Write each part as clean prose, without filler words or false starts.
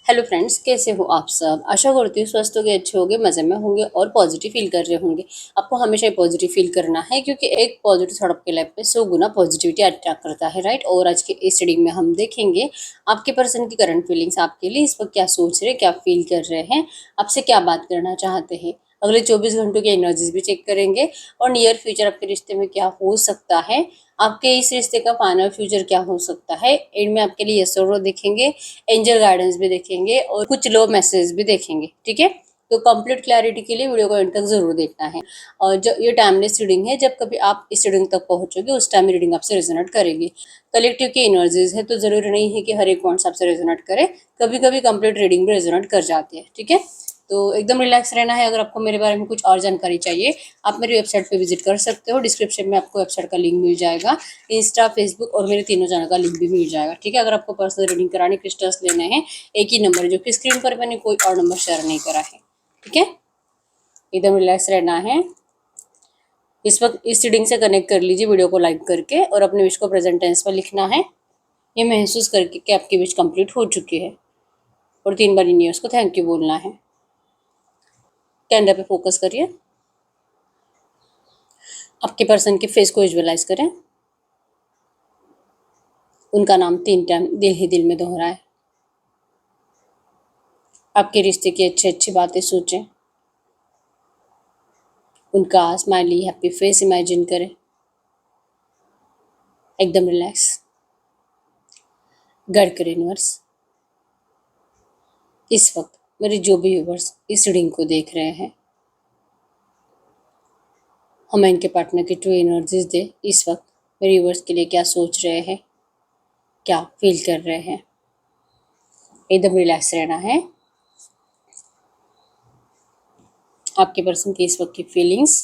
Hello friends, कैसे हो आप सब। आशा करती हूँ स्वस्थ होगे, अच्छे होंगे, मज़े में होंगे और पॉजिटिव फील कर रहे होंगे। आपको हमेशा ही पॉजिटिव फील करना है क्योंकि एक पॉजिटिव थॉट आपके लाइफ पे 100 गुना पॉजिटिविटी अट्रैक्ट करता है, राइट। और आज के इस रीडिंग में हम देखेंगे आपके पर्सन की करंट फीलिंग्स आपके लिए इस वक्त क्या सोच रहे, क्या फील कर रहे हैं, आपसे क्या बात करना चाहते हैं। अगले 24 घंटों की एनर्जीज भी चेक करेंगे और नियर फ्यूचर आपके रिश्ते में क्या हो सकता है, आपके इस रिश्ते का फाइनल फ्यूचर क्या हो सकता है। एंड में आपके लिए यस और नो देखेंगे, एंजल गाइडेंस भी देखेंगे और कुछ लो मैसेज भी देखेंगे, ठीक है। तो कंप्लीट क्लैरिटी के लिए वीडियो को एंड तक जरूर देखना है। और जो ये टाइमलेस रीडिंग है, जब कभी आप इस रीडिंग तक पहुंचोगे उस टाइम रीडिंग आपसे रेजोनेट करेगी। कलेक्टिव की एनर्जीज है तो जरूरी नहीं है कि हर एक पॉइंट्स आपसे रेजोनेट करे, कभी कभी कंप्लीट रीडिंग भी रेजोनेट कर जाती है, ठीक है। तो एकदम रिलैक्स रहना है। अगर आपको मेरे बारे में कुछ और जानकारी चाहिए, आप मेरी वेबसाइट पे विजिट कर सकते हो। डिस्क्रिप्शन में आपको वेबसाइट का लिंक मिल जाएगा, इंस्टा, फेसबुक और मेरे तीनों चैनल का लिंक भी मिल जाएगा, ठीक है। अगर आपको पर्सनल रीडिंग कराने, क्रिस्टल्स लेने हैं, एक ही नंबर जो कि स्क्रीन पर मैंने कोई और नंबर शेयर नहीं करा है, ठीक है। एकदम रिलैक्स रहना है। इस वक्त इस रीडिंग से कनेक्ट कर लीजिए वीडियो को लाइक करके और अपने विश को प्रेजेंट टेंस पर लिखना है, ये महसूस करके कि आपकी विश कंप्लीट हो चुकी है। और 3 बार यूनिवर्स को थैंक यू बोलना है। कैमरा पे फोकस करिए, आपके पर्सन के फेस को विजुअलाइज करें, उनका नाम 3 टाइम दिल ही दिल में दोहराएं। आपके रिश्ते की अच्छी अच्छी बातें सोचें, उनका स्माइली हैप्पी फेस इमेजिन करें। एकदम रिलैक्स। गाइड करें यूनिवर्स, इस वक्त मेरे जो भी व्यूवर्स इस रीडिंग को देख रहे हैं, हमें इनके पार्टनर की ट्रू एनर्जीज दे। इस वक्त मेरे व्यूवर्स के लिए क्या सोच रहे हैं, क्या फील कर रहे हैं। एकदम रिलैक्स रहना है। आपके पर्सन की इस वक्त की फीलिंग्स,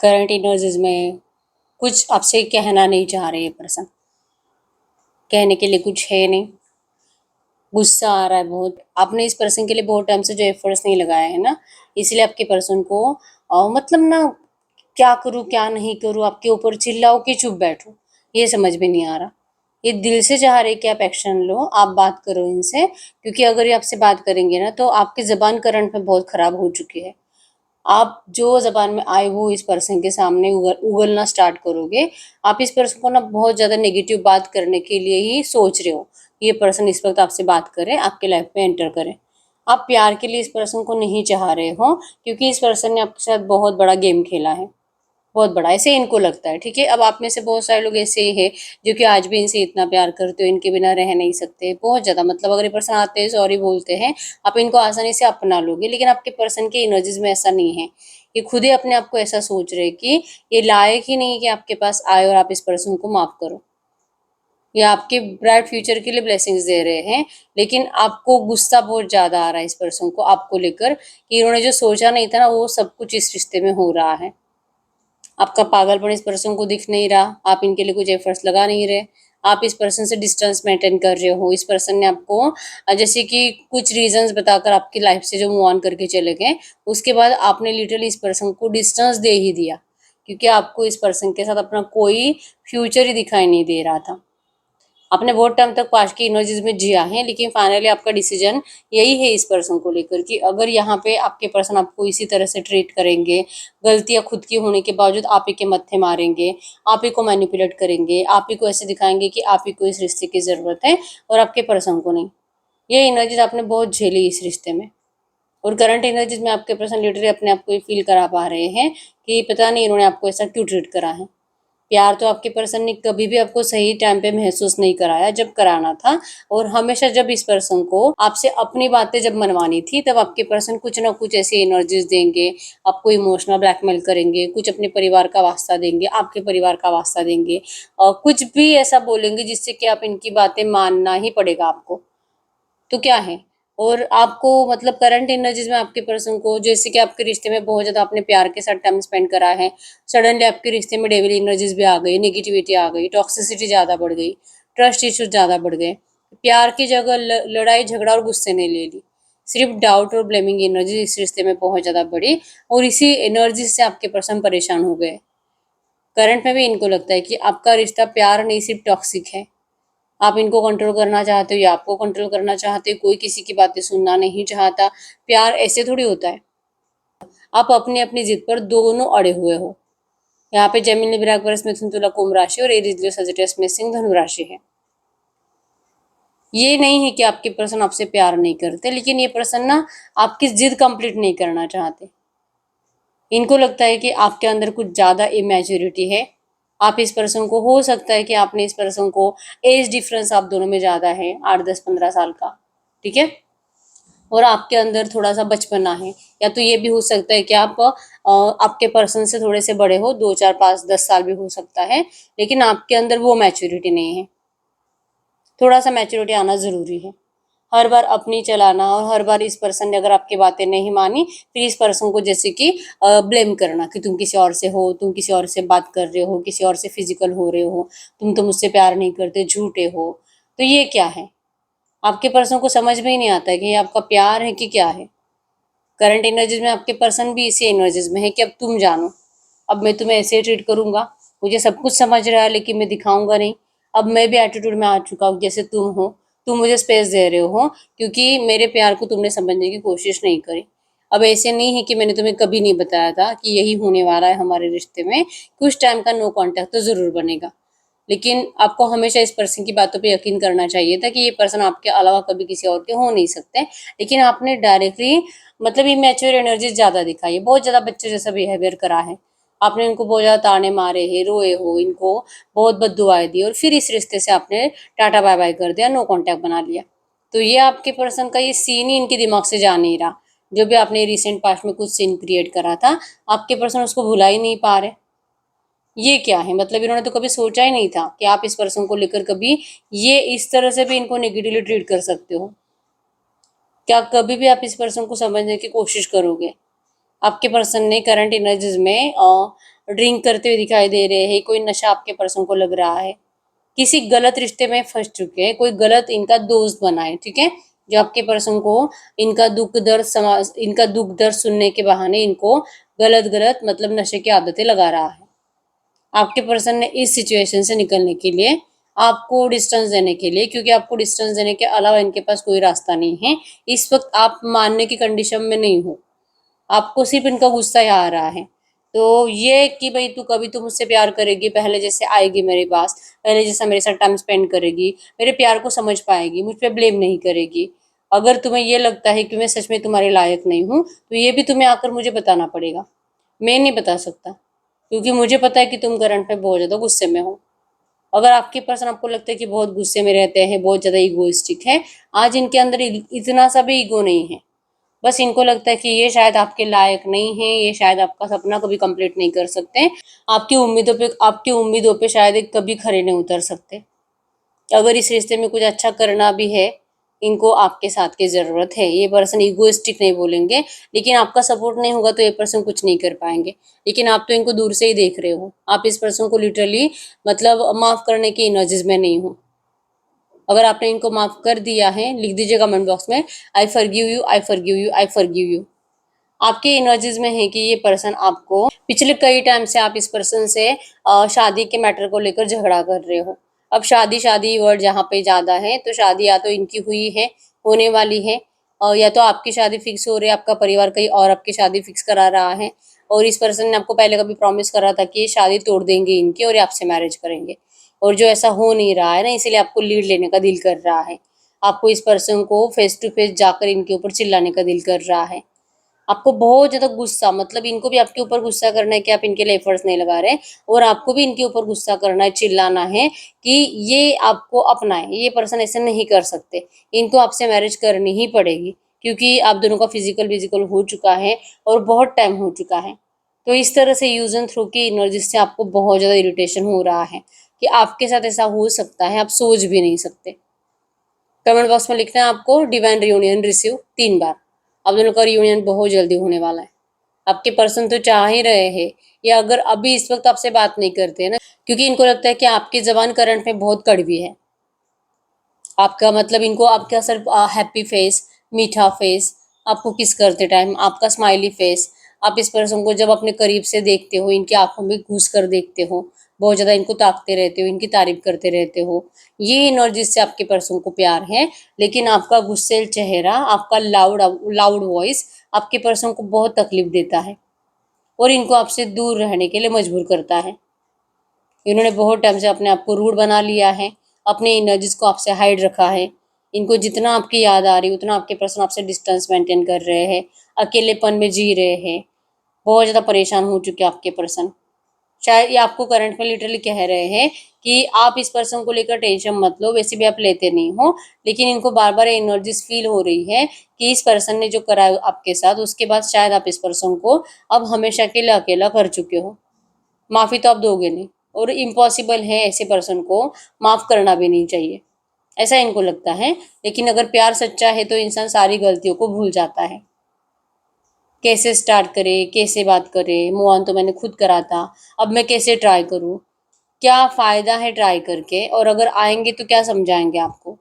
करंट एनर्जीज में कुछ आपसे कहना नहीं चाह रहे ये पर्सन, कहने के लिए कुछ है नहीं। गुस्सा आ रहा है बहुत, आपने इस पर्सन के लिए बहुत टाइम से जो एफर्ट्स नहीं लगाए हैं ना, इसलिए आपके पर्सन को मतलब ना क्या करूँ क्या नहीं करूँ, आपके ऊपर चिल्लाओ कि चुप बैठो, ये समझ में नहीं आ रहा। ये दिल से चाह रहे कि आप एक्शन लो, आप बात करो इनसे, क्योंकि अगर ये आपसे बात करेंगे ना तो आपकी जबान करंट में बहुत खराब हो चुकी है। आप जो ज़बान में आए हो इस पर्सन के सामने उगलना स्टार्ट करोगे। आप इस पर्सन को ना बहुत ज़्यादा नेगेटिव बात करने के लिए ही सोच रहे हो। ये पर्सन इस वक्त आपसे बात करे, आपके लाइफ में एंटर करे। आप प्यार के लिए इस पर्सन को नहीं चाह रहे हो, क्योंकि इस पर्सन ने आपके साथ बहुत बड़ा गेम खेला है, बहुत बड़ा, ऐसे इनको लगता है, ठीक है। अब आप में से बहुत सारे लोग ऐसे ही हैं जो कि आज भी इनसे इतना प्यार करते हो, इनके बिना रह नहीं सकते बहुत ज़्यादा। मतलब अगर ये पर्सन आते हैं, सॉरी बोलते हैं, आप इनको आसानी से अपना लोगे, लेकिन आपके पर्सन के एनर्जीज में ऐसा नहीं है। ये खुद ही अपने आप को ऐसा सोच रहे हैं कि ये लायक ही नहीं कि आपके पास आए और आप इस पर्सन को माफ करो। ये आपके ब्राइट फ्यूचर के लिए ब्लेसिंग्स दे रहे हैं, लेकिन आपको गुस्सा बहुत ज़्यादा आ रहा है इस पर्सन को आपको लेकर, कि इन्होंने जो सोचा नहीं था ना वो सब कुछ इस रिश्ते में हो रहा है। आपका पागलपन इस पर्सन को दिख नहीं रहा, आप इनके लिए कुछ एफर्ट्स लगा नहीं रहे, आप इस पर्सन से डिस्टेंस मेंटेन कर रहे हो। इस पर्सन ने आपको जैसे कि कुछ रीजंस बताकर आपकी लाइफ से जो मूव ऑन करके चले गए, उसके बाद आपने लिटरली इस पर्सन को डिस्टेंस दे ही दिया, क्योंकि आपको इस पर्सन के साथ अपना कोई फ्यूचर ही दिखाई नहीं दे रहा था। आपने बहुत टाइम तक पास्ट की एनर्जीज में जिया है, लेकिन फाइनली आपका डिसीजन यही है इस पर्सन को लेकर कि अगर यहाँ पे आपके पर्सन आपको इसी तरह से ट्रीट करेंगे, गलतियाँ खुद की होने के बावजूद आप ही के मत्थे मारेंगे, आप ही को मैनिपुलेट करेंगे, आप ही को ऐसे दिखाएंगे कि आप ही को इस रिश्ते की ज़रूरत है और आपके पर्सन को नहीं। ये एनर्जीज आपने बहुत झेली इस रिश्ते में। और करंट एनर्जीज में आपके पर्सन लिटरली अपने आप को ये फील करा पा रहे हैं कि पता नहीं इन्होंने आपको ऐसा क्यों ट्रीट करा है। प्यार तो आपके पर्सन ने कभी भी आपको सही टाइम पे महसूस नहीं कराया जब कराना था। और हमेशा जब इस पर्सन को आपसे अपनी बातें जब मनवानी थी, तब आपके पर्सन कुछ ना कुछ ऐसी एनर्जीज देंगे, आपको इमोशनल ब्लैकमेल करेंगे, कुछ अपने परिवार का वास्ता देंगे, आपके परिवार का वास्ता देंगे, और कुछ भी ऐसा बोलेंगे जिससे कि आप इनकी बातें मानना ही पड़ेगा आपको। तो क्या है। और आपको मतलब करंट एनर्जीज में आपके पर्सन को, जैसे कि आपके रिश्ते में बहुत ज़्यादा आपने प्यार के साथ टाइम स्पेंड करा है, सडनली आपके रिश्ते में डेविल एनर्जीज भी आ गई, नेगेटिविटी आ गई, टॉक्सिसिटी ज़्यादा बढ़ गई, ट्रस्ट इश्यूज ज़्यादा बढ़ गए। प्यार की जगह लड़ाई झगड़ा और गुस्से ने ले ली। सिर्फ डाउट और ब्लेमिंग एनर्जी इस रिश्ते में बहुत ज़्यादा बढ़ी, और इसी एनर्जी से आपके पर्सन परेशान हो गए। करंट में भी इनको लगता है कि आपका रिश्ता प्यार नहीं, सिर्फ टॉक्सिक है। आप इनको कंट्रोल करना चाहते हो या आपको कंट्रोल करना चाहते हो, कोई किसी की बातें सुनना नहीं चाहता। प्यार ऐसे थोड़ी होता है। आप अपनी अपनी जिद पर दोनों अड़े हुए हो। यहाँ पे जेमिनी विराग वर्ष मिथुन तुला कुंभ राशि और एरीज लियो सजिटेरियस में सिंह धनु राशि है। ये नहीं है कि आपके पर्सन आपसे प्यार नहीं करते, लेकिन ये पर्सन ना आपकी जिद कंप्लीट नहीं करना चाहते। इनको लगता है कि आपके अंदर कुछ ज्यादा इमेच्योरिटी है। आप इस पर्सन को, हो सकता है कि आपने इस पर्सन को, एज डिफरेंस आप दोनों में ज्यादा है, 8, 10, 15 साल का, ठीक है। और आपके अंदर थोड़ा सा बचपना है, या तो ये भी हो सकता है कि आप आपके पर्सन से थोड़े से बड़े हो, 2, 4, 5, 10 साल भी हो सकता है, लेकिन आपके अंदर वो मैच्योरिटी नहीं है। थोड़ा सा मैच्योरिटी आना जरूरी है। हर बार अपनी चलाना, और हर बार इस पर्सन ने अगर आपकी बातें नहीं मानी, फिर इस पर्सन को जैसे कि ब्लेम करना कि तुम किसी और से हो, तुम किसी और से बात कर रहे हो, किसी और से फिजिकल हो रहे हो, तुम तो मुझसे प्यार नहीं करते, झूठे हो। तो ये क्या है? आपके पर्सन को समझ में ही नहीं आता है कि ये आपका प्यार है कि क्या है। करंट एनर्जीज में आपके पर्सन भी इसी एनर्जीज में है कि अब तुम जानो, अब मैं तुम्हें ऐसे ट्रीट करूंगा, मुझे सब कुछ समझ रहा है लेकिन मैं दिखाऊंगा नहीं। अब मैं भी एटीट्यूड में आ चुका हूँ जैसे तुम हो, तुम मुझे स्पेस दे रहे हो क्योंकि मेरे प्यार को तुमने समझने की कोशिश नहीं करी। अब ऐसे नहीं है कि मैंने तुम्हें कभी नहीं बताया था कि यही होने वाला है हमारे रिश्ते में, कुछ टाइम का नो कांटेक्ट तो जरूर बनेगा। लेकिन आपको हमेशा इस पर्सन की बातों पे यकीन करना चाहिए था कि ये पर्सन आपके अलावा कभी किसी और के हो नहीं सकते। लेकिन आपने डायरेक्टली मतलब इमेच्योर एनर्जी ज्यादा दिखाई है, बहुत ज्यादा बच्चे जैसा बिहेवियर करा है। आपने इनको बहुत ज्यादा ताने मारे हैं, रोए हो, इनको बहुत बद्दुआएं दी, और फिर इस रिश्ते से आपने टाटा बाय बाय कर दिया, नो कांटेक्ट बना लिया। तो ये आपके पर्सन का ये सीन ही इनके दिमाग से जा नहीं रहा। जो भी आपने रिसेंट पास्ट में कुछ सीन क्रिएट करा था, आपके पर्सन उसको भुला ही नहीं पा रहे। ये क्या है? मतलब इन्होंने तो कभी सोचा ही नहीं था कि आप इस पर्सन को लेकर कभी ये इस तरह से भी इनको नेगेटिवली ट्रीट कर सकते हो। क्या कभी भी आप इस पर्सन को समझने की कोशिश करोगे? आपके पर्सन ने करंट एनर्जीज में ड्रिंक करते हुए दिखाई दे रहे हैं, कोई नशा आपके पर्सन को लग रहा है, किसी गलत रिश्ते में फंस चुके हैं, कोई गलत इनका दोस्त बना है, ठीक है, जो आपके पर्सन को इनका दुख दर्द सुनने के बहाने इनको गलत गलत मतलब नशे की आदतें लगा रहा है। आपके पर्सन ने इस सिचुएशन से निकलने के लिए, आपको डिस्टेंस देने के लिए, क्योंकि आपको डिस्टेंस देने के अलावा इनके पास कोई रास्ता नहीं है, इस वक्त आप मानने की कंडीशन में नहीं हो, आपको सिर्फ इनका गुस्सा ही आ रहा है। तो ये कि भाई तू मुझसे प्यार करेगी, पहले जैसे आएगी मेरे पास, पहले जैसा मेरे साथ टाइम स्पेंड करेगी, मेरे प्यार को समझ पाएगी, मुझ पर ब्लेम नहीं करेगी। अगर तुम्हें ये लगता है कि मैं सच में तुम्हारे लायक नहीं हूँ, तो ये भी तुम्हें आकर मुझे बताना पड़ेगा। मैं नहीं बता सकता, क्योंकि मुझे पता है कि तुम करंट में बहुत ज़्यादा गुस्से में हो। अगर आपके पर्सन आपको लगता है कि बहुत गुस्से में रहते हैं, बहुत ज़्यादा ईगोइस्टिक है, आज इनके अंदर इतना सा भी ईगो नहीं है। बस इनको लगता है कि ये शायद आपके लायक नहीं है, ये शायद आपका सपना कभी कंप्लीट नहीं कर सकते, आपकी उम्मीदों पे शायद एक कभी खरे नहीं उतर सकते। अगर इस रिश्ते में कुछ अच्छा करना भी है, इनको आपके साथ की ज़रूरत है। ये पर्सन इगोइस्टिक नहीं बोलेंगे, लेकिन आपका सपोर्ट नहीं होगा तो ये पर्सन कुछ नहीं कर पाएंगे। लेकिन आप तो इनको दूर से ही देख रहे हो, आप इस पर्सन को लिटरली मतलब माफ़ करने की एनर्जीज में नहीं हो। अगर आपने इनको माफ़ कर दिया है, लिख दीजिए कमेंट बॉक्स में, I forgive you, I forgive you, I forgive you. आपके एनर्जीज में है कि ये पर्सन आपको पिछले कई टाइम से, आप इस पर्सन से शादी के मैटर को लेकर झगड़ा कर रहे हो। अब शादी शादी वर्ड जहाँ पे ज्यादा है, तो शादी या तो इनकी हुई है, होने वाली है, या तो आपकी शादी फिक्स हो रही है, आपका परिवार कहीं और आपकी शादी फिक्स करा रहा है, और इस पर्सन ने आपको पहले कभी प्रॉमिस करा था कि ये शादी तोड़ देंगे इनकी और ये आपसे मैरिज करेंगे। और जो ऐसा हो नहीं रहा है ना, इसीलिए आपको लीड लेने का दिल कर रहा है। आपको इस पर्सन को फेस टू फेस जाकर इनके ऊपर चिल्लाने का दिल कर रहा है। आपको बहुत ज़्यादा गुस्सा, मतलब इनको भी आपके ऊपर गुस्सा करना है कि आप इनके लिए एफर्ट्स नहीं लगा रहे, और आपको भी इनके ऊपर गुस्सा करना है, चिल्लाना है कि ये आपको अपनाए, ये पर्सन ऐसे नहीं कर सकते, इनको आपसे मैरिज करनी ही पड़ेगी, क्योंकि आप दोनों का फिजिकल हो चुका है और बहुत टाइम हो चुका है। तो इस तरह से यूज एंड थ्रो की एनर्जी से आपको बहुत ज़्यादा इरिटेशन हो रहा है कि आपके साथ ऐसा हो सकता है, आप सोच भी नहीं सकते। कमेंट बॉक्स में लिखना है आपको डिवाइन रियूनियन रिसीव 3 बार। आप दोनों का रियूनियन बहुत जल्दी होने वाला है। आपके पर्सन तो चाह ही रहे हैं, या अगर अभी इस वक्त आपसे बात नहीं करते हैं ना, क्योंकि इनको लगता है कि आपकी जबान करंट में बहुत कड़वी है। आपका मतलब इनको आपका सिर्फ हैप्पी फेस, मीठा फेस, आपको किस करते टाइम आपका स्माइली फेस, आप इस पर्सन को जब अपने करीब से देखते हो, इनकी आंखों में घुस कर देखते हो, बहुत ज़्यादा इनको ताकते रहते हो, इनकी तारीफ करते रहते हो, ये एनर्जीज से आपके पर्सन को प्यार है। लेकिन आपका गुस्सेल चेहरा, आपका लाउड लाउड वॉइस आपके पर्सन को बहुत तकलीफ देता है और इनको आपसे दूर रहने के लिए मजबूर करता है। इन्होंने बहुत टाइम से अपने आप को रूड बना लिया है, अपने एनर्जीज को आपसे हाइड रखा है। इनको जितना आपकी याद आ रही है उतना आपके पर्सन आपसे डिस्टेंस मेंटेन कर रहे हैं, अकेलेपन में जी रहे हैं, बहुत ज़्यादा परेशान हो चुके हैं आपके पर्सन। शायद ये आपको करंट में लिटरली कह रहे हैं कि आप इस पर्सन को लेकर टेंशन मत लो, वैसे भी आप लेते नहीं हो, लेकिन इनको बार बार एनर्जीज फील हो रही है कि इस पर्सन ने जो करा है आपके साथ, उसके बाद शायद आप इस पर्सन को अब हमेशा के लिए अकेला कर चुके हो। माफ़ी तो आप दोगे नहीं और इम्पॉसिबल है ऐसे पर्सन को माफ़ करना भी नहीं चाहिए, ऐसा इनको लगता है। लेकिन अगर प्यार सच्चा है तो इंसान सारी गलतियों को भूल जाता है। कैसे स्टार्ट करे, कैसे बात करे, मूव ऑन तो मैंने खुद करा था, अब मैं कैसे ट्राई करूँ, क्या फ़ायदा है ट्राई करके, और अगर आएंगे तो क्या समझाएंगे आपको।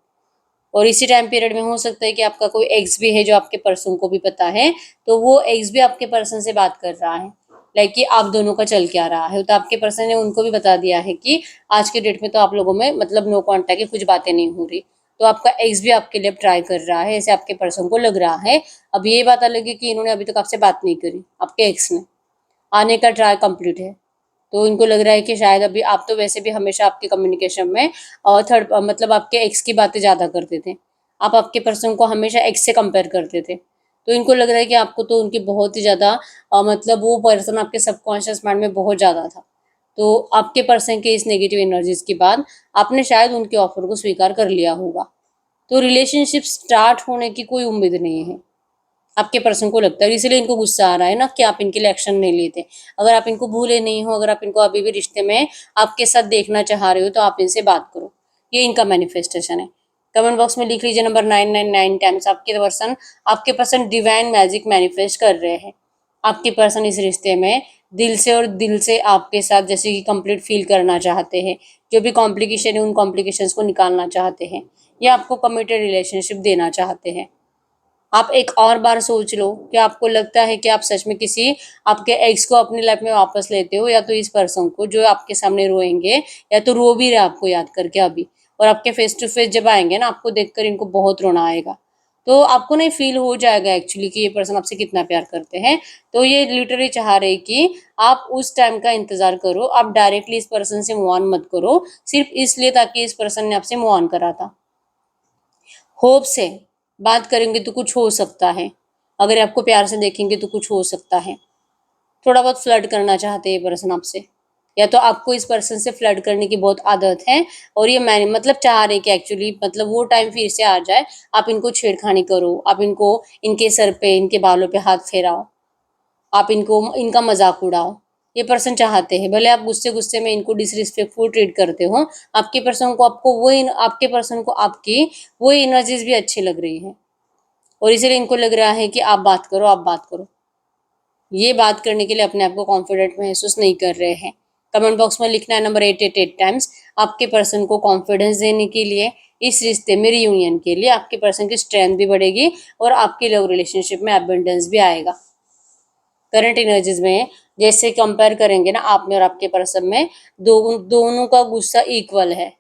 और इसी टाइम पीरियड में हो सकता है कि आपका कोई एक्स भी है जो आपके पर्सन को भी पता है, तो वो एक्स भी आपके पर्सन से बात कर रहा है, लाइक कि आप दोनों का चल क्या रहा है, तो आपके पर्सन ने उनको भी बता दिया है कि आज के डेट में तो आप लोगों में मतलब नो कॉन्टैक्ट है, कुछ बातें नहीं हो रही। तो आपका एक्स भी आपके लिए ट्राई कर रहा है, ऐसे आपके पर्सन को लग रहा है। अब ये बात अलग है कि इन्होंने अभी तक आपसे बात नहीं करी, आपके एक्स ने, आने का ट्राई कंप्लीट है। तो इनको लग रहा है कि शायद अभी आप तो वैसे भी हमेशा आपके कम्युनिकेशन में थर्ड मतलब आपके एक्स की बातें ज़्यादा करते थे, आप आपके पर्सन को हमेशा एक्स से कंपेयर करते थे। तो इनको लग रहा है कि आपको तो उनकी बहुत ही ज़्यादा मतलब वो पर्सन आपके सबकॉन्शियस माइंड में बहुत ज़्यादा था। तो आपके पर्सन के इस नेगेटिव एनर्जीज के बाद आपने शायद उनके ऑफर को स्वीकार कर लिया होगा। तो रिलेशनशिप स्टार्ट होने की कोई उम्मीद नहीं है, आपके पर्सन को लगता है, इसीलिए इनको गुस्सा आ रहा है ना कि आप इनके लिए एक्शन नहीं लेते। अगर आप इनको भूले नहीं हो, अगर आप इनको अभी भी रिश्ते में आपके साथ देखना चाह रहे हो, तो आप इनसे बात करो। ये इनका मैनिफेस्टेशन है। कमेंट बॉक्स में लिख लीजिए नंबर 999 टाइम्स, आपके पर्सन डिवाइन मैजिक मैनिफेस्ट कर रहे हैं। आपके पर्सन इस रिश्ते में दिल से और दिल से आपके साथ जैसे कि कंप्लीट फील करना चाहते हैं। जो भी कॉम्प्लिकेशन है उन कॉम्प्लिकेशंस को निकालना चाहते हैं, या आपको कमिटेड रिलेशनशिप देना चाहते हैं। आप एक और बार सोच लो कि आपको लगता है कि आप सच में किसी आपके एक्स को अपनी लाइफ में वापस लेते हो, या तो इस पर्सन को जो आपके सामने रोएंगे, या तो रो भी रहे आपको याद करके अभी, और आपके फेस टू फेस जब आएंगे ना, आपको देखकर इनको बहुत रोना आएगा। तो आपको नहीं फील हो जाएगा एक्चुअली कि ये पर्सन आपसे कितना प्यार करते हैं। तो ये लिटरली चाह रहे कि आप उस टाइम का इंतजार करो, आप डायरेक्टली इस पर्सन से मूव ऑन मत करो, सिर्फ इसलिए ताकि इस पर्सन ने आपसे मूव ऑन करा था। होप से बात करेंगे तो कुछ हो सकता है, अगर आपको प्यार से देखेंगे तो कुछ हो सकता है। थोड़ा बहुत फ्लर्ट करना चाहते हैं ये पर्सन आपसे, या तो आपको इस पर्सन से फ्लर्ट करने की बहुत आदत है, और ये मैंने मतलब चाह रहे कि एक्चुअली मतलब वो टाइम फिर से आ जाए, आप इनको छेड़खानी करो, आप इनको इनके सर पे इनके बालों पे हाथ फेराओ, आप इनको इनका मजाक उड़ाओ। ये पर्सन चाहते हैं, भले आप गुस्से गुस्से में इनको डिसरिस्पेक्टफुल ट्रीट करते हो, आपके पर्सन को आपको वो आपके पर्सन को आपकी वो एनर्जीज भी अच्छी लग रही है, और इसीलिए इनको लग रहा है कि आप बात करो, आप बात करो। ये बात करने के लिए अपने आप को कॉन्फिडेंट महसूस नहीं कर रहे हैं। कमेंट बॉक्स में लिखना है नंबर 888 टाइम्स, आपके पर्सन को कॉन्फिडेंस देने के लिए, इस रिश्ते में रियूनियन के लिए आपके पर्सन की स्ट्रेंथ भी बढ़ेगी, और आपकी लव रिलेशनशिप में अबंडेंस भी आएगा। करंट एनर्जीज में जैसे कंपेयर करेंगे ना आप में और आपके पर्सन में, दोनों का गुस्सा इक्वल है।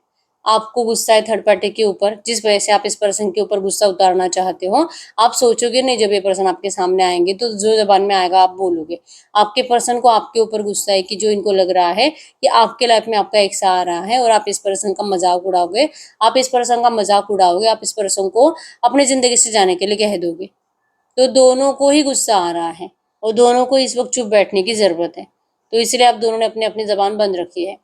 आपको गुस्सा है थर्ड पार्टी के ऊपर, जिस वजह से आप इस पर्सन के ऊपर गुस्सा उतारना चाहते हो। आप सोचोगे नहीं, जब ये पर्सन आपके सामने आएंगे तो जो जबान में आएगा आप बोलोगे। आपके पर्सन को आपके ऊपर गुस्सा है कि जो इनको लग रहा है कि आपके लाइफ में आपका एक सा आ रहा है, और आप इस पर्सन का मजाक उड़ाओगे, आप इस पर्सन का मजाक उड़ाओगे, आप इस पर्सन को अपनी जिंदगी से जाने के लिए कह दोगे। तो दोनों को ही गुस्सा आ रहा है, और दोनों को इस वक्त चुप बैठने की ज़रूरत है। तो इसलिए आप दोनों ने अपनी अपनी ज़बान बंद रखी है।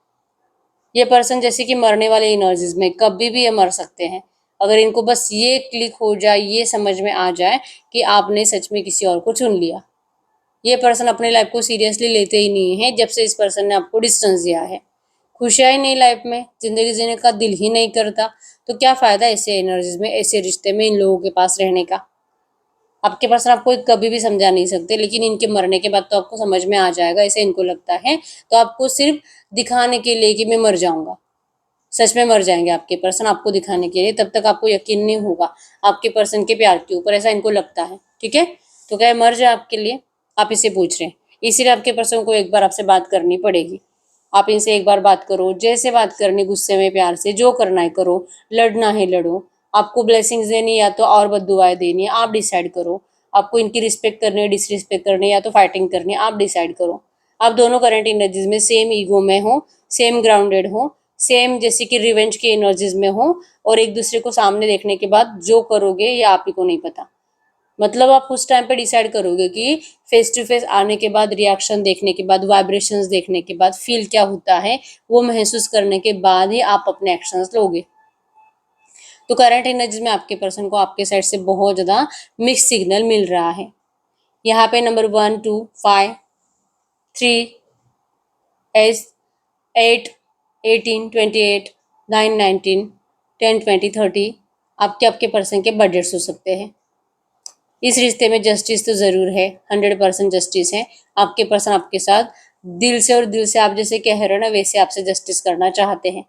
ये पर्सन जैसे कि मरने वाले एनर्जीज में कभी भी ये मर सकते हैं, अगर इनको बस ये क्लिक हो जाए, ये समझ में आ जाए कि आपने सच में किसी और को चुन लिया। ये पर्सन अपने लाइफ को सीरियसली लेते ही नहीं है, जब से इस पर्सन ने आपको डिस्टेंस दिया है। खुशियाँ ही नहीं लाइफ में, ज़िंदगी जीने का दिल ही नहीं करता, तो क्या फ़ायदा ऐसे एनर्जीज में, ऐसे रिश्ते में इन लोगों के पास रहने का। आपके पर्सन आपको कभी भी समझा नहीं सकते, लेकिन इनके मरने के बाद तो आपको समझ में आ जाएगा, ऐसे इनको लगता है। तो आपको सिर्फ दिखाने के लिए कि मैं मर जाऊंगा, सच में मर जाएंगे आपके पर्सन आपको दिखाने के लिए, तब तक आपको यकीन नहीं होगा आपके पर्सन के प्यार के ऊपर, ऐसा इनको लगता है। ठीक है, तो क्या मर जाए आपके लिए, आप इसे पूछ रहे हैं, इसीलिए आपके पर्सन को एक बार आपसे बात करनी पड़ेगी। आप इनसे एक बार बात करो, जैसे बात करनी, गुस्से में, प्यार से, जो करना है करो, लड़ना है लड़ो। आपको ब्लेसिंग्स देनी या तो और बद्दुआएं देनी है, आप डिसाइड करो। आपको इनकी रिस्पेक्ट करनी है, डिसरिस्पेक्ट करनी है, या तो फाइटिंग करनी है, आप डिसाइड करो। आप दोनों करंट एनर्जीज में सेम ईगो में हो, सेम ग्राउंडेड हो, सेम जैसे कि रिवेंज की एनर्जीज में हो, और एक दूसरे को सामने देखने के बाद जो करोगे ये आप ही को नहीं पता। मतलब आप उस टाइम पे डिसाइड करोगे कि फेस टू फेस आने के बाद, रिएक्शन देखने के बाद, वाइब्रेशंस देखने के बाद फील क्या होता है, वो महसूस करने के बाद ही आप अपने एक्शंस लोगे। तो करंट एनर्जीज में आपके पर्सन को आपके साइड से बहुत ज़्यादा मिक्स सिग्नल मिल रहा है। यहाँ पे नंबर 1, 2, 5, 3, 8, 18, 28, 9, 19, 10, 20, 30 आपके पर्सन के बजट्स हो सकते हैं। इस रिश्ते में जस्टिस तो ज़रूर है, 100% जस्टिस है। आपके पर्सन आपके साथ दिल से, और दिल से आप जैसे कह रहे हो ना वैसे आपसे जस्टिस करना चाहते हैं।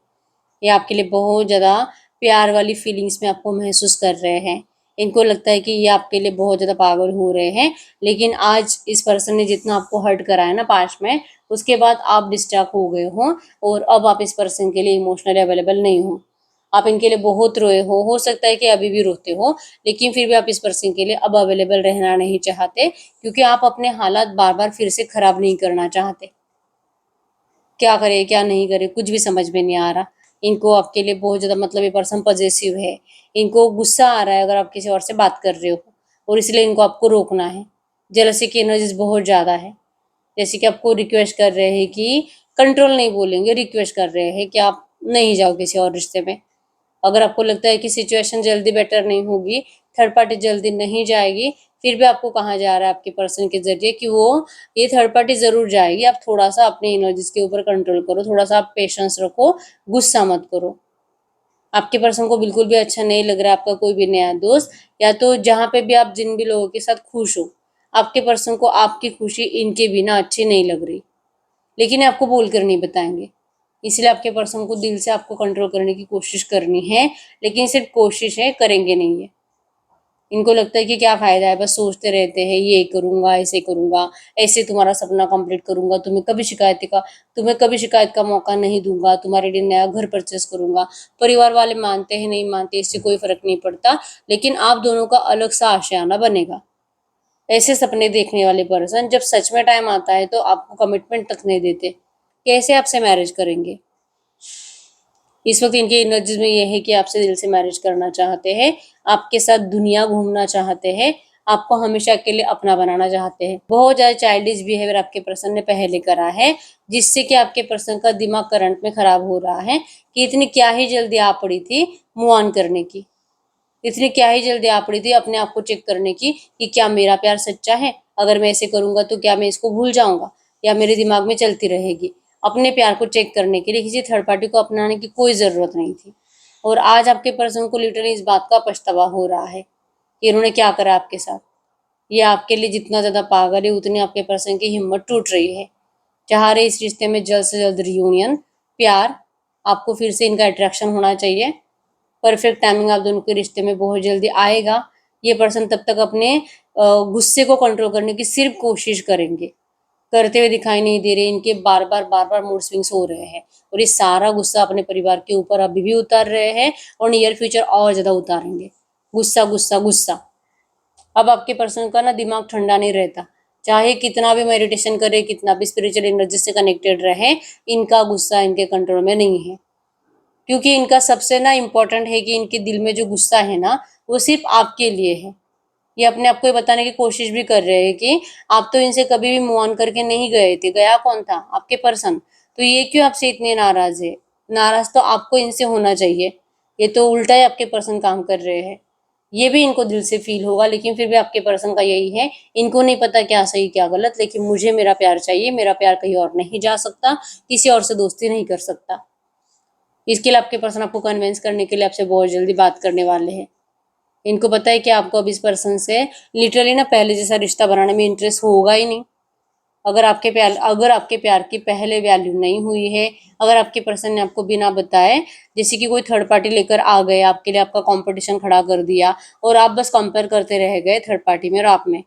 ये आपके लिए बहुत ज़्यादा प्यार वाली फीलिंग्स में आपको महसूस कर रहे हैं। इनको लगता है कि ये आपके लिए बहुत ज़्यादा पागल हो रहे हैं, लेकिन आज इस पर्सन ने जितना आपको हर्ट करा है ना पास्ट में, उसके बाद आप डिस्ट्रैक्ट हो गए हो, और अब आप इस पर्सन के लिए इमोशनली अवेलेबल नहीं हो। आप इनके लिए बहुत रोए हो सकता है कि अभी भी रोते हो, लेकिन फिर भी आप इस पर्सन के लिए अब अवेलेबल रहना नहीं चाहते, क्योंकि आप अपने हालात बार बार फिर से खराब नहीं करना चाहते। क्या करे क्या नहीं करे कुछ भी समझ में नहीं आ रहा। इनको आपके लिए बहुत ज़्यादा, मतलब ये पर्सन पॉजेसिव है। इनको गुस्सा आ रहा है अगर आप किसी और से बात कर रहे हो, और इसलिए इनको आपको रोकना है। जेलसी की एनर्जीज बहुत ज़्यादा है। जैसे कि आपको रिक्वेस्ट कर रहे हैं कि, कंट्रोल नहीं बोलेंगे, रिक्वेस्ट कर रहे हैं कि आप नहीं जाओ किसी और रिश्ते में। अगर आपको लगता है कि सिचुएशन जल्दी बेटर नहीं होगी, थर्ड पार्टी जल्दी नहीं जाएगी, फिर भी आपको कहा जा रहा है आपके पर्सन के जरिए कि वो, ये थर्ड पार्टी ज़रूर जाएगी। आप थोड़ा सा अपनी एनर्जीज के ऊपर कंट्रोल करो, थोड़ा सा आप पेशेंस रखो, गुस्सा मत करो। आपके पर्सन को बिल्कुल भी अच्छा नहीं लग रहा है आपका कोई भी नया दोस्त, या तो जहाँ पे भी आप जिन भी लोगों के साथ खुश हो, आपके पर्सन को आपकी खुशी इनके बिना अच्छी नहीं लग रही, लेकिन आपको बोल कर नहीं बताएंगे। इसलिए आपके पर्सन को दिल से आपको कंट्रोल करने की कोशिश करनी है, लेकिन सिर्फ कोशिश है, करेंगे नहीं है। इनको लगता है कि क्या फ़ायदा है, बस सोचते रहते हैं ये करूँगा, ऐसे करूँगा, ऐसे तुम्हारा सपना कंप्लीट करूँगा, तुम्हें कभी शिकायत का मौका नहीं दूंगा, तुम्हारे लिए नया घर परचेस करूँगा। परिवार वाले मानते हैं नहीं मानते इससे कोई फ़र्क नहीं पड़ता, लेकिन आप दोनों का अलग सा आशियाना बनेगा। ऐसे सपने देखने वाले पर्सन जब सच में टाइम आता है तो आपको कमिटमेंट तक नहीं देते। कैसे आपसे मैरिज करेंगे? इस वक्त इनकी एनर्जीज में ये है कि आपसे दिल से मैरिज करना चाहते हैं, आपके साथ दुनिया घूमना चाहते हैं, आपको हमेशा के लिए अपना बनाना चाहते हैं। बहुत ज़्यादा चाइल्डिश बिहेवियर आपके पर्सन ने पहले करा है, जिससे कि आपके पर्सन का दिमाग करंट में खराब हो रहा है कि इतनी क्या ही जल्दी आ पड़ी थी मूव ऑन करने की, इतनी क्या ही जल्दी आ पड़ी थी अपने आप को चेक करने की कि क्या मेरा प्यार सच्चा है, अगर मैं ऐसे करूंगा तो क्या मैं इसको भूल जाऊंगा, या मेरे दिमाग में चलती रहेगी। अपने प्यार को चेक करने के लिए किसी थर्ड पार्टी को अपनाने की कोई ज़रूरत नहीं थी। और आज आपके पर्सन को लिटरली इस बात का पछतावा हो रहा है कि इन्होंने क्या करा आपके साथ। ये आपके लिए जितना ज़्यादा पागल है, उतनी आपके पर्सन की हिम्मत टूट रही है। चाह रहे इस रिश्ते में जल्द से जल्द रियूनियन, प्यार, आपको फिर से इनका अट्रैक्शन होना चाहिए। परफेक्ट टाइमिंग आप दोनों के रिश्ते में बहुत जल्दी आएगा। ये पर्सन तब तक अपने गुस्से को कंट्रोल करने की सिर्फ कोशिश करेंगे, करते हुए दिखाई नहीं दे रहे। इनके बार बार मूड स्विंग्स हो रहे हैं, और ये सारा गुस्सा अपने परिवार के ऊपर अभी भी उतार रहे हैं, और नियर फ्यूचर और ज़्यादा उतारेंगे। गुस्सा गुस्सा गुस्सा। अब आपके पर्सन का ना दिमाग ठंडा नहीं रहता, चाहे कितना भी मेडिटेशन करे, कितना भी स्पिरिचुअल एनर्जी से कनेक्टेड रहे, इनका गुस्सा इनके कंट्रोल में नहीं है। क्योंकि इनका सबसे ना इम्पोर्टेंट है कि इनके दिल में जो गुस्सा है ना, वो सिर्फ आपके लिए है। ये अपने आप को ये बताने की कोशिश भी कर रहे हैं कि आप तो इनसे कभी भी मूव ऑन करके नहीं गए थे, गया कौन था? आपके पर्सन। तो ये क्यों आपसे इतने नाराज है? नाराज तो आपको इनसे होना चाहिए। ये तो उल्टा ही आपके पर्सन काम कर रहे हैं। ये भी इनको दिल से फील होगा, लेकिन फिर भी आपके पर्सन का यही है, इनको नहीं पता क्या सही क्या गलत, लेकिन मुझे मेरा प्यार चाहिए, मेरा प्यार कहीं और नहीं जा सकता, किसी और से दोस्ती नहीं कर सकता। इसके लिए आपके पर्सन आपको कन्विंस करने के लिए आपसे बहुत जल्दी बात करने वाले हैं। इनको पता है कि आपको अब इस पर्सन से लिटरली ना पहले जैसा रिश्ता बनाने में इंटरेस्ट होगा ही नहीं। अगर आपके प्यार की पहले वैल्यू नहीं हुई है, अगर आपके पर्सन ने आपको बिना बताए जैसे कि कोई थर्ड पार्टी लेकर आ गए आपके लिए, आपका कंपटीशन खड़ा कर दिया, और आप बस कंपेयर करते रह गए थर्ड पार्टी में और आप में,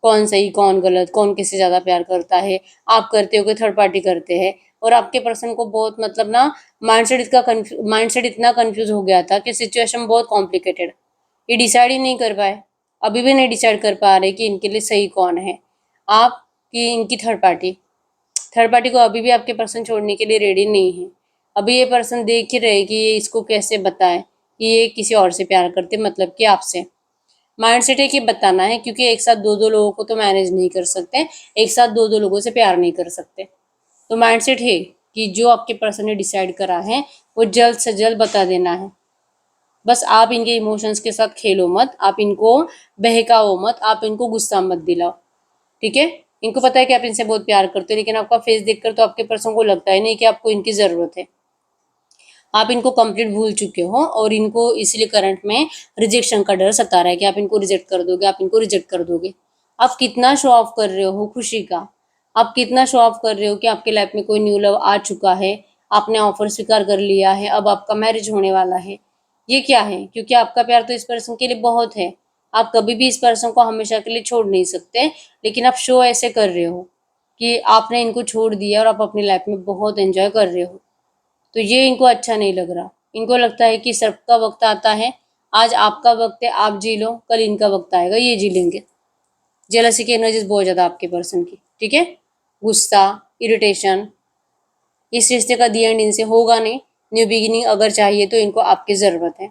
कौन सही कौन गलत, कौन किससे ज़्यादा प्यार करता है, आप करते हो कि थर्ड पार्टी करते हैं। और आपके पर्सन को बहुत मतलब ना माइंडसेट इतना कंफ्यूज हो गया था कि सिचुएशन बहुत कॉम्प्लिकेटेड, ये डिसाइड ही नहीं कर पाए, अभी भी नहीं डिसाइड कर पा रहे कि इनके लिए सही कौन है, आप कि इनकी थर्ड पार्टी को अभी भी आपके पर्सन छोड़ने के लिए रेडी नहीं है। अभी ये पर्सन देख ही रहे कि ये इसको कैसे बताए कि ये किसी और से प्यार करते, मतलब कि आपसे। माइंडसेट है कि बताना है, क्योंकि एक साथ दो दो लोगों को तो मैनेज नहीं कर सकते, एक साथ दो दो लोगों से प्यार नहीं कर सकते। तो माइंडसेट है कि जो आपके पर्सन ने डिसाइड करा है वो जल्द से जल्द बता देना है। बस आप इनके इमोशंस के साथ खेलो मत, आप इनको बहकाओ मत, आप इनको गुस्सा मत दिलाओ, ठीक है। इनको पता है कि आप इनसे बहुत प्यार करते हो, लेकिन आपका फेस देखकर तो आपके पर्सन को लगता ही नहीं कि आपको इनकी ज़रूरत है। आप इनको कंप्लीट भूल चुके हो और इनको इसलिए करंट में रिजेक्शन का डर सता रहा है कि आप इनको रिजेक्ट कर दोगे, आप इनको रिजेक्ट कर दोगे। आप कितना शो ऑफ कर रहे हो खुशी का, आप कितना शो ऑफ कर रहे हो कि आपके लाइफ में कोई न्यू लव आ चुका है, आपने ऑफर स्वीकार कर लिया है, अब आपका मैरिज होने वाला है। ये क्या है? क्योंकि आपका प्यार तो इस पर्सन के लिए बहुत है, आप कभी भी इस पर्सन को हमेशा के लिए छोड़ नहीं सकते, लेकिन आप शो ऐसे कर रहे हो कि आपने इनको छोड़ दिया और आप अपनी लाइफ में बहुत एंजॉय कर रहे हो। तो ये इनको अच्छा नहीं लग रहा। इनको लगता है कि सबका वक्त आता है, आज आपका वक्त है, आप जी लो, कल इनका वक्त आएगा, ये जी लेंगे। जेलसी की एनर्जीज बहुत ज़्यादा आपके पर्सन की, ठीक है। गुस्सा, इरिटेशन, इस रिश्ते का दी एंड इनसे होगा नहीं। न्यू बिगिनिंग अगर चाहिए तो इनको आपकी ज़रूरत है।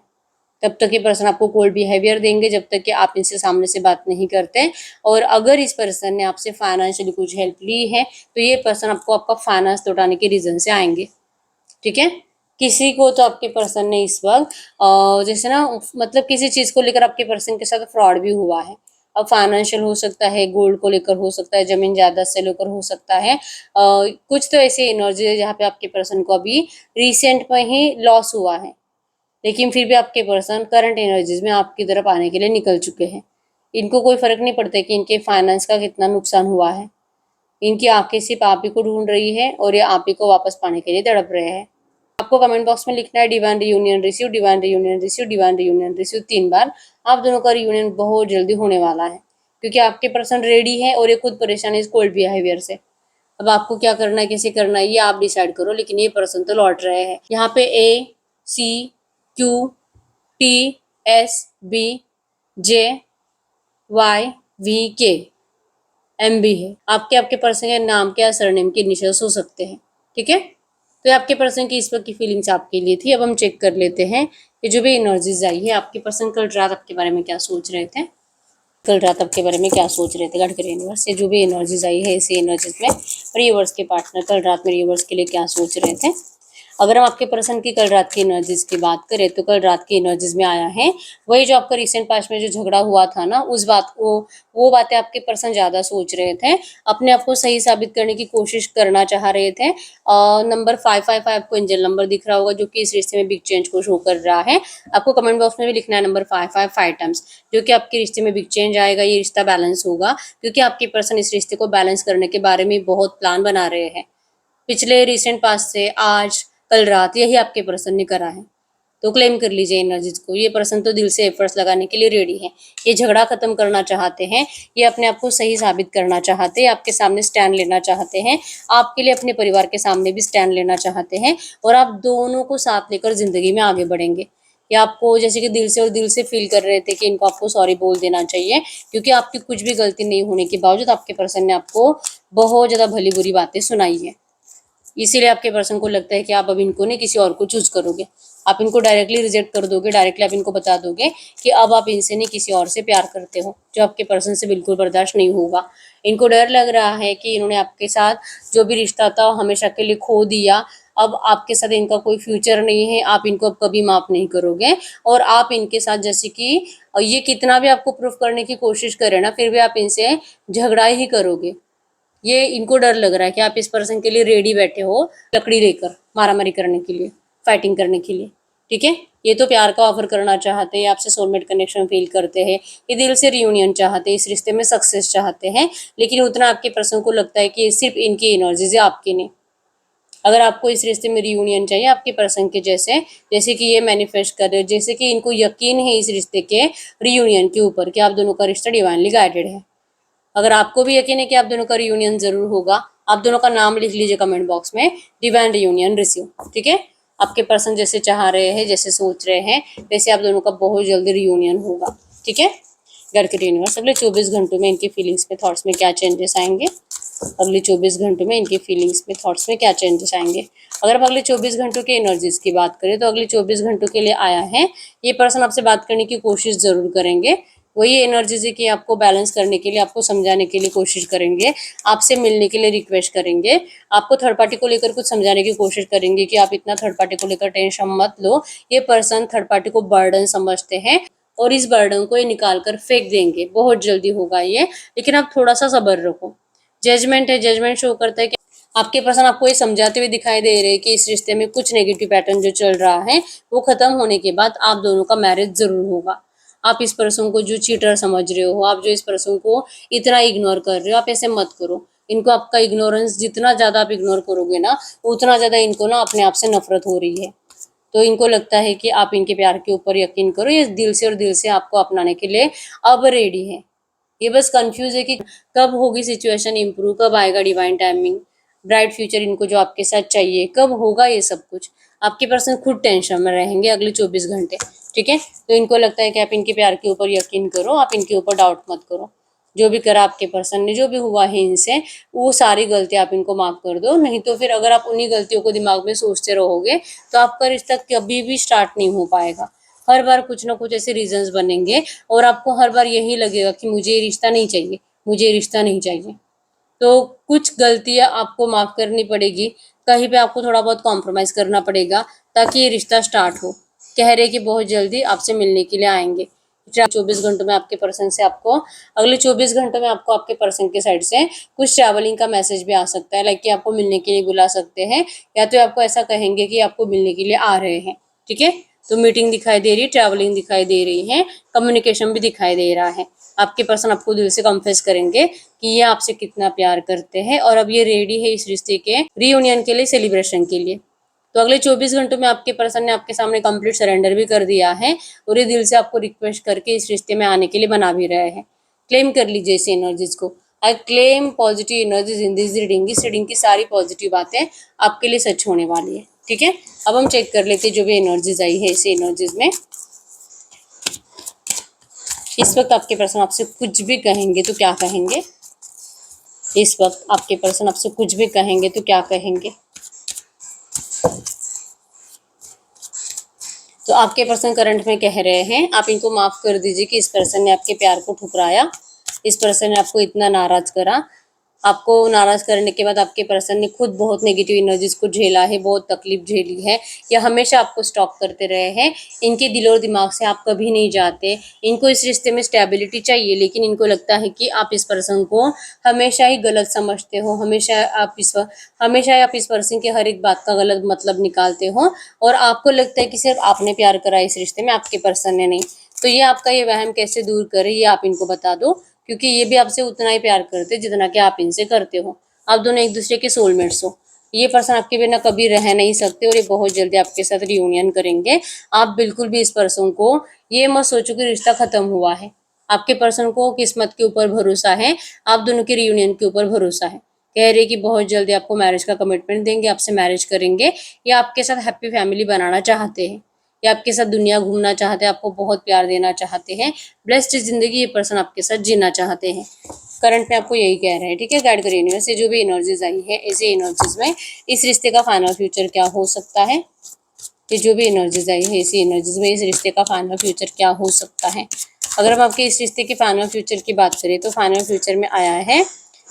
तब तक ये पर्सन आपको कोल्ड बिहेवियर देंगे जब तक कि आप इनसे सामने से बात नहीं करते। और अगर इस पर्सन ने आपसे फाइनेंशियली कुछ हेल्प ली है तो ये पर्सन आपको आपका फाइनेंस लौटाने के रीज़न से आएंगे, ठीक है। किसी को तो आपके पर्सन ने इस वक्त जैसे ना मतलब किसी चीज़ को लेकर आपके पर्सन के साथ फ्रॉड भी हुआ है। अब फाइनेंशियल हो सकता है, गोल्ड को लेकर हो सकता है, जमीन जायदाद से लेकर हो सकता है। कुछ तो ऐसी एनर्जी है जहाँ पे आपके पर्सन को अभी रिसेंट में ही लॉस हुआ है, लेकिन फिर भी आपके पर्सन करंट एनर्जीज में आपकी तरफ आने के लिए निकल चुके हैं। इनको कोई फर्क नहीं पड़ता कि इनके फाइनेंस का कितना नुकसान हुआ है। इनकी आंखें सिर्फ आप ही को ढूंढ रही है और ये आप ही को वापस पाने के लिए तड़प रहे हैं। आपको कमेंट बॉक्स में लिखना है divine reunion receive, divine reunion receive, divine reunion receive 3 बार। आप दोनों का रियूनियन बहुत जल्दी होने वाला है, क्योंकि आपके पर्सन रेडी है और ये खुद परेशान है इस कोल्ड बिहेवियर से। अब आपको क्या करना है, कैसे करना है, ये आप डिसाइड करो, लेकिन ये पर्सन तो लौट रहे हैं। यहाँ पे ACQTSBJYVK MB है। आपके आपके पर्सन के नाम के या सरनेम के इनिशियल्स हो सकते हैं, ठीक है। तो ये आपके पर्सन की इस वक्त की फीलिंग्स आपके लिए थी। अब हम चेक कर लेते हैं कि जो भी एनर्जीज आई है, आपके पर्सन कल रात आपके बारे में क्या सोच रहे थे। कल रात आपके बारे में क्या सोच रहे थे, गढ़ यूनिवर्स से जो भी एनर्जीज आई है, इसी एनर्जीज में यूनिवर्स के पार्टनर कल रात में यूनिवर्स के लिए क्या सोच रहे थे। अगर हम आपके पर्सन की कल रात की एनर्जीज की बात करें तो कल रात की एनर्जीज में आया है वही जो आपका रिसेंट पास्ट में जो झगड़ा हुआ था ना, उस बात को, वो बातें आपके पर्सन ज़्यादा सोच रहे थे, अपने आप को सही साबित करने की कोशिश करना चाह रहे थे। नंबर 555 आपको एंजल नंबर दिख रहा होगा जो कि इस रिश्ते में बिग चेंज को शो कर रहा है। आपको कमेंट बॉक्स में भी लिखना है नंबर 555 टाइम्स, जो कि आपके रिश्ते में बिग चेंज आएगा, ये रिश्ता बैलेंस होगा, क्योंकि आपके पर्सन इस रिश्ते को बैलेंस करने के बारे में बहुत प्लान बना रहे हैं। पिछले रिसेंट पास्ट से आज कल रात यही आपके पर्सन ने करा है। तो क्लेम कर लीजिए एनर्जीज को। ये पर्सन तो दिल से एफर्ट्स लगाने के लिए रेडी है। ये झगड़ा खत्म करना चाहते हैं, ये अपने आप को सही साबित करना चाहते हैं, आपके सामने स्टैंड लेना चाहते हैं, आपके लिए अपने परिवार के सामने भी स्टैंड लेना चाहते हैं, और आप दोनों को साथ लेकर जिंदगी में आगे बढ़ेंगे। ये आपको जैसे कि दिल से और दिल से फील कर रहे थे कि इनको आपको सॉरी बोल देना चाहिए, क्योंकि आपकी कुछ भी गलती नहीं होने के बावजूद आपके पर्सन ने आपको बहुत ज़्यादा भली बुरी बातें सुनाई है। इसीलिए आपके पर्सन को लगता है कि आप अब इनको नहीं किसी और को चूज करोगे, आप इनको डायरेक्टली रिजेक्ट कर दोगे, डायरेक्टली आप इनको बता दोगे कि अब आप इनसे नहीं किसी और से प्यार करते हो, जो आपके पर्सन से बिल्कुल बर्दाश्त नहीं होगा। इनको डर लग रहा है कि इन्होंने आपके साथ जो भी रिश्ता था हमेशा के लिए खो दिया, अब आपके साथ इनका कोई फ्यूचर नहीं है, आप इनको अब कभी माफ नहीं करोगे, और आप इनके साथ जैसे कि ये कितना भी आपको प्रूफ करने की कोशिश करें ना, फिर भी आप इनसे झगड़ा ही करोगे। ये इनको डर लग रहा है कि आप इस पर्सन के लिए रेडी बैठे हो, लकड़ी लेकर मारामारी करने के लिए, फाइटिंग करने के लिए, ठीक है। ये तो प्यार का ऑफर करना चाहते हैं, आपसे सोलमेट कनेक्शन फील करते हैं, ये दिल से रियूनियन चाहते हैं, इस रिश्ते में सक्सेस चाहते हैं, लेकिन उतना आपके पर्सन को लगता है कि ये सिर्फ इनकी एनर्जीज है, आपकी नहीं। अगर आपको इस रिश्ते में रियूनियन चाहिए आपके पर्सन के जैसे, जैसे कि ये मैनिफेस्ट कर रहे हो, जैसे कि इनको यकीन है इस रिश्ते के रियूनियन के ऊपर कि आप दोनों का रिश्ता डिवाइनली गाइडेड है, अगर आपको भी यकीन है कि आप दोनों का रियूनियन जरूर होगा, आप दोनों का नाम लिख लीजिए कमेंट बॉक्स में, डिवाइन रियूनियन रिसीव। ठीक है, आपके पर्सन जैसे चाह रहे हैं, जैसे सोच रहे हैं, वैसे आप दोनों का बहुत जल्दी रियूनियन होगा। ठीक है, गॉड के यूनिवर्स अगले 24 घंटों में इनकी फीलिंग्स में, थॉट्स में क्या चेंजेस आएंगे? अगले 24 घंटों में इनकी फीलिंग्स में, थॉट्स में क्या चेंजेस आएंगे? अगर हम अगले 24 घंटों के एनर्जीज की बात करें तो अगले 24 घंटों के लिए आया है, ये पर्सन आपसे बात करने की कोशिश जरूर करेंगे। वही एनर्जीज है कि आपको बैलेंस करने के लिए, आपको समझाने के लिए कोशिश करेंगे, आपसे मिलने के लिए रिक्वेस्ट करेंगे, आपको थर्ड पार्टी को लेकर कुछ समझाने की कोशिश करेंगे कि आप इतना थर्ड पार्टी को लेकर टेंशन मत लो। ये पर्सन थर्ड पार्टी को बर्डन समझते हैं और इस बर्डन को ये निकाल कर फेंक देंगे, बहुत जल्दी होगा ये, लेकिन आप थोड़ा सा सब्र रखो। जजमेंट है, जजमेंट शो करता है कि आपके पर्सन आपको ये समझाते हुए दिखाई दे रहे हैं कि इस रिश्ते में कुछ नेगेटिव पैटर्न जो चल रहा है वो खत्म होने के बाद आप दोनों का मैरिज जरूर होगा। आप इस पर्सन को जो चीटर समझ रहे हो, आप जो इस पर्सन को इतना इग्नोर कर रहे हो, आप ऐसे मत करो। इनको आपका इग्नोरेंस, जितना ज्यादा आप इग्नोर करोगे ना, उतना ज्यादा इनको ना अपने आप से नफरत हो रही है। तो इनको लगता है कि आप इनके प्यार के ऊपर यकीन करो, ये दिल से और दिल से आपको अपनाने के लिए अब रेडी है। ये बस कंफ्यूज है कि कब होगी सिचुएशन इंप्रूव, कब आएगा डिवाइन टाइमिंग, ब्राइट फ्यूचर इनको जो आपके साथ चाहिए, कब होगा ये सब कुछ। आपके पर्सन खुद टेंशन में रहेंगे अगले 24 घंटे। ठीक है, तो इनको लगता है कि आप इनके प्यार के ऊपर यकीन करो, आप इनके ऊपर डाउट मत करो। जो भी करा आपके पर्सन ने, जो भी हुआ है इनसे, वो सारी गलतियां आप इनको माफ कर दो। नहीं तो फिर अगर आप उन्हीं गलतियों को दिमाग में सोचते रहोगे तो आपका रिश्ता कभी भी स्टार्ट नहीं हो पाएगा। हर बार कुछ ना कुछ ऐसे रीजंस बनेंगे और आपको हर बार यही लगेगा कि मुझे ये रिश्ता नहीं चाहिए, मुझे ये रिश्ता नहीं चाहिए। तो कुछ गलतियां आपको माफ करनी पड़ेगी, कहीं पे आपको थोड़ा बहुत कॉम्प्रोमाइज करना पड़ेगा ताकि ये रिश्ता स्टार्ट हो। कह रहे कि बहुत जल्दी आपसे मिलने के लिए आएंगे। 24 घंटों में आपके पर्सन से आपको, अगले 24 घंटों में आपको आपके पर्सन के साइड से कुछ ट्रैवलिंग का मैसेज भी आ सकता है, लाइक कि आपको मिलने के लिए बुला सकते हैं, या तो आपको ऐसा कहेंगे कि आपको मिलने के लिए आ रहे हैं। ठीक है, तो मीटिंग दिखाई दे रही, ट्रैवलिंग दिखाई दे रही है, कम्युनिकेशन भी दिखाई दे रहा है। आपके पर्सन आपको दिल से कन्फेस करेंगे कि ये आपसे कितना प्यार करते हैं और अब ये रेडी है इस रिश्ते के रीयूनियन के लिए, सेलिब्रेशन के लिए। तो अगले 24 घंटों में आपके पर्सन ने आपके सामने कंप्लीट सरेंडर भी कर दिया है और ये दिल से आपको रिक्वेस्ट करके इस रिश्ते में आने के लिए बना भी रहे हैं। क्लेम कर लीजिए इस एनर्जीज को। I claim positive energies in this reading. इस रीडिंग की सारी पॉजिटिव बातें आपके लिए सच होने वाली है। ठीक है, अब हम चेक कर लेते हैं जो भी एनर्जीज आई है इस एनर्जीज में। इस वक्त आपके पर्सन आपसे कुछ भी कहेंगे तो क्या कहेंगे? इस वक्त आपके पर्सन आपसे कुछ भी कहेंगे तो क्या कहेंगे? तो आपके पर्सन करंट में कह रहे हैं आप इनको माफ कर दीजिए कि इस पर्सन ने आपके प्यार को ठुकराया, इस पर्सन ने आपको इतना नाराज करा। आपको नाराज करने के बाद आपके पर्सन ने खुद बहुत नेगेटिव एनर्जीज को झेला है, बहुत तकलीफ झेली है, या हमेशा आपको स्टॉप करते रहे हैं। इनके दिल और दिमाग से आप कभी नहीं जाते। इनको इस रिश्ते में स्टेबिलिटी चाहिए, लेकिन इनको लगता है कि आप इस पर्सन को हमेशा ही गलत समझते हो, हमेशा आप इस पर्सन की हर एक बात का गलत मतलब निकालते हो और आपको लगता है कि सिर्फ आपने प्यार करा इस रिश्ते में, आपके पर्सन ने नहीं। तो ये आपका ये वहम कैसे दूर करे, ये आप इनको बता दो, क्योंकि ये भी आपसे उतना ही प्यार करते जितना कि आप इनसे करते हो। आप दोनों एक दूसरे के सोलमेट्स हो। ये पर्सन आपके बिना कभी रह नहीं सकते और ये बहुत जल्दी आपके साथ रियूनियन करेंगे। आप बिल्कुल भी इस पर्सन को ये मत सोचो कि रिश्ता खत्म हुआ है। आपके पर्सन को किस्मत के ऊपर भरोसा है, आप दोनों के रियूनियन के ऊपर भरोसा है। कह रहे कि बहुत जल्दी आपको मैरिज का कमिटमेंट देंगे, आपसे मैरिज करेंगे, या आपके साथ हैप्पी फैमिली बनाना चाहते हैं, या आपके साथ दुनिया घूमना चाहते हैं, आपको बहुत प्यार देना चाहते हैं, ब्लेस्ड जिंदगी ये पर्सन आपके साथ जीना चाहते हैं। करंट में आपको यही कह रहे हैं। ठीक है, गाइड करिए यूनिवर्स से जो भी एनर्जीज आई है, ऐसे एनर्जीज में इस रिश्ते का फाइनल फ्यूचर क्या हो सकता है? ये जो भी एनर्जीज आई है, इसी एनर्जीज में इस रिश्ते का फाइनल फ्यूचर क्या हो सकता है? अगर हम आपके इस रिश्ते के फाइनल फ्यूचर की बात करें तो फाइनल फ्यूचर में आया है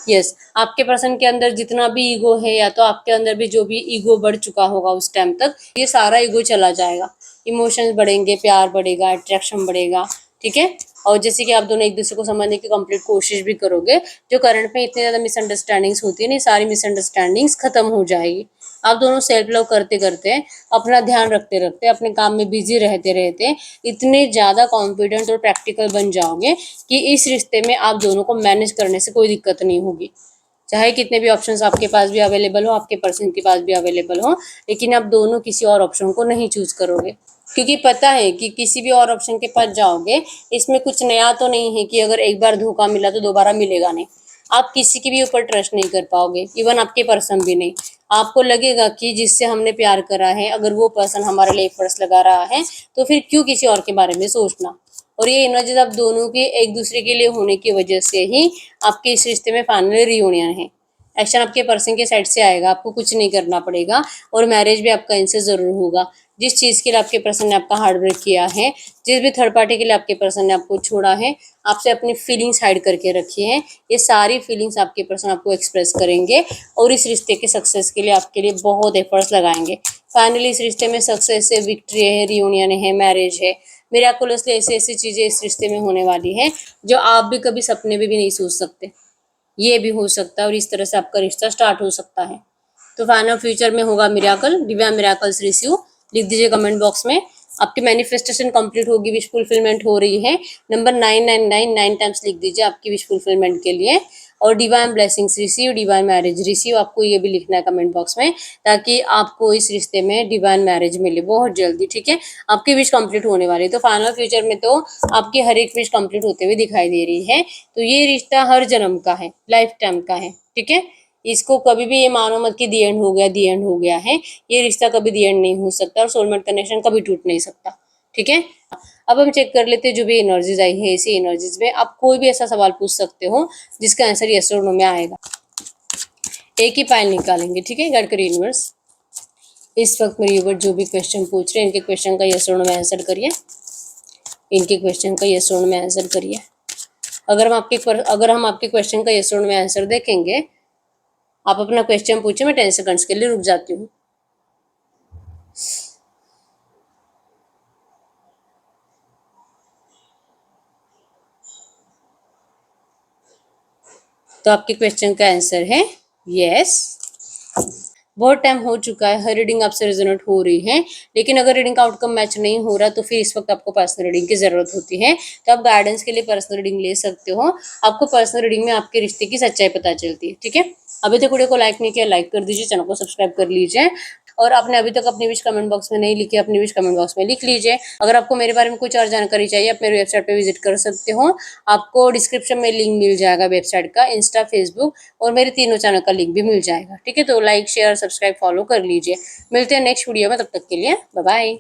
यस, आपके पर्सन के अंदर जितना भी ईगो है, या तो आपके अंदर भी जो भी ईगो बढ़ चुका होगा उस टाइम तक, ये सारा ईगो चला जाएगा। इमोशंस बढ़ेंगे, प्यार बढ़ेगा, अट्रैक्शन बढ़ेगा। ठीक है, और जैसे कि आप दोनों एक दूसरे को समझने की कंप्लीट कोशिश भी करोगे। जो करंट में इतनी ज्यादा मिसअंडरस्टैंडिंग्स होती है ना, सारी मिसअंडरस्टैंडिंग्स खत्म हो जाएगी। आप दोनों सेल्फ लव करते करते, अपना ध्यान रखते रखते, अपने काम में बिजी रहते रहते इतने ज्यादा कॉन्फिडेंट और प्रैक्टिकल बन जाओगे कि इस रिश्ते में आप दोनों को मैनेज करने से कोई दिक्कत नहीं होगी। चाहे कितने भी ऑप्शंस आपके पास भी अवेलेबल हो, आपके पर्सन के पास भी अवेलेबल हो, लेकिन आप दोनों किसी और ऑप्शन को नहीं चूज करोगे। क्योंकि पता है कि किसी भी और ऑप्शन के पास जाओगे, इसमें कुछ नया तो नहीं है कि अगर एक बार धोखा मिला तो दोबारा मिलेगा नहीं। आप किसी के भी ऊपर ट्रस्ट नहीं कर पाओगे, इवन आपके पर्सन भी नहीं। आपको लगेगा कि जिससे हमने प्यार करा है, अगर वो पर्सन हमारे लिए एफर्ट्स लगा रहा है, तो फिर क्यों किसी और के बारे में सोचना। और ये एनर्जीज आप दोनों के एक दूसरे के लिए होने की वजह से ही आपके इस रिश्ते में फाइनली रियूनियन है। एक्शन आपके पर्सन के साइड से आएगा, आपको कुछ नहीं करना पड़ेगा, और मैरिज भी आपका इनसे ज़रूर होगा। जिस चीज़ के लिए आपके पर्सन ने आपका हार्ड वर्क किया है, जिस भी थर्ड पार्टी के लिए आपके पर्सन ने आपको छोड़ा है, आपसे अपनी फीलिंग्स हाइड करके रखी हैं, ये सारी फीलिंग्स आपके पर्सन आपको एक्सप्रेस करेंगे और इस रिश्ते के सक्सेस के लिए आपके लिए बहुत एफर्ट्स लगाएंगे। फाइनली इस रिश्ते में सक्सेस है, विक्ट्री है, रियूनियन है, मैरिज है। मिराकुलसली ऐसी ऐसी चीज़ें इस रिश्ते में होने वाली हैं जो आप भी कभी सपने में भी नहीं सोच सकते। ये भी हो सकता है और इस तरह से आपका रिश्ता स्टार्ट हो सकता है। तो फाइनल फ्यूचर में होगा मिराकल, डिवाइन मिराकल्स रिसीव। लिख दीजिए कमेंट बॉक्स में। आपकी मैनिफेस्टेशन कंप्लीट होगी, विश फुलफिलमेंट हो रही है। नंबर 999 9 टाइम्स लिख दीजिए आपकी विश फुलफिलमेंट के लिए। और divine blessings receive, divine marriage receive, आपको ये भी लिखना है कमेंट बॉक्स में, ताकि आपको इस रिश्ते में डिवाइन मैरिज मिले बहुत जल्दी। ठीक है, आपकी विश कंप्लीट होने वाली है। तो फाइनल फ्यूचर में तो आपकी हर एक विश कंप्लीट होते हुए दिखाई दे रही है। तो ये रिश्ता हर जन्म का है, लाइफ टाइम का है। ठीक है, इसको कभी भी ये मानो मत कि दी एंड हो गया, दी एंड हो गया है। ये रिश्ता कभी दी एंड नहीं हो सकता और सोलमेट कनेक्शन कभी टूट नहीं सकता। ठीक है, अब हम चेक कर लेते हैं जो भी एनर्जीज आई है, इसी एनर्जीज में आप कोई भी ऐसा सवाल पूछ सकते हो जिसका आंसर यस और नो में आएगा। एक ही पाइल निकालेंगे। ठीक है, गाइड करिए यूनिवर्स। इस वक्त मेरे यूवर जो भी क्वेश्चन पूछ रहे हैं, इनके क्वेश्चन का यस और नो में आंसर करिए। इनके क्वेश्चन का यस और नो में आंसर करिए। अगर हम आपके क्वेश्चन का यस और नो में आंसर देखेंगे, आप अपना क्वेश्चन पूछे, मैं 10 सेकंड्स के लिए रुक जाती हूँ। तो आपके क्वेश्चन का आंसर है यस। बहुत टाइम हो चुका है, हर रीडिंग आपसे रेजोनेट हो रही है, लेकिन अगर रीडिंग का आउटकम मैच नहीं हो रहा तो फिर इस वक्त आपको पर्सनल रीडिंग की जरूरत होती है। तो आप गाइडेंस के लिए पर्सनल रीडिंग ले सकते हो। आपको पर्सनल रीडिंग में आपके रिश्ते की सच्चाई पता चलती है। ठीक है, अभी तक वीडियो को लाइक नहीं किया, लाइक कर दीजिए, चैनल को सब्सक्राइब कर लीजिए। और आपने अभी तक अपनी विश कमेंट बॉक्स में नहीं लिखी, अपनी विश कमेंट बॉक्स में लिख लीजिए। अगर आपको मेरे बारे में कुछ और जानकारी चाहिए, आप मेरे वेबसाइट पे विजिट कर सकते हो। आपको डिस्क्रिप्शन में लिंक मिल जाएगा वेबसाइट का, इंस्टा, फेसबुक और मेरे तीनों चैनल का लिंक भी मिल जाएगा। ठीक है, तो लाइक शेयर सब्सक्राइब फॉलो कर लीजिए। मिलते हैं नेक्स्ट वीडियो में, तब तक के लिए बाय बाय।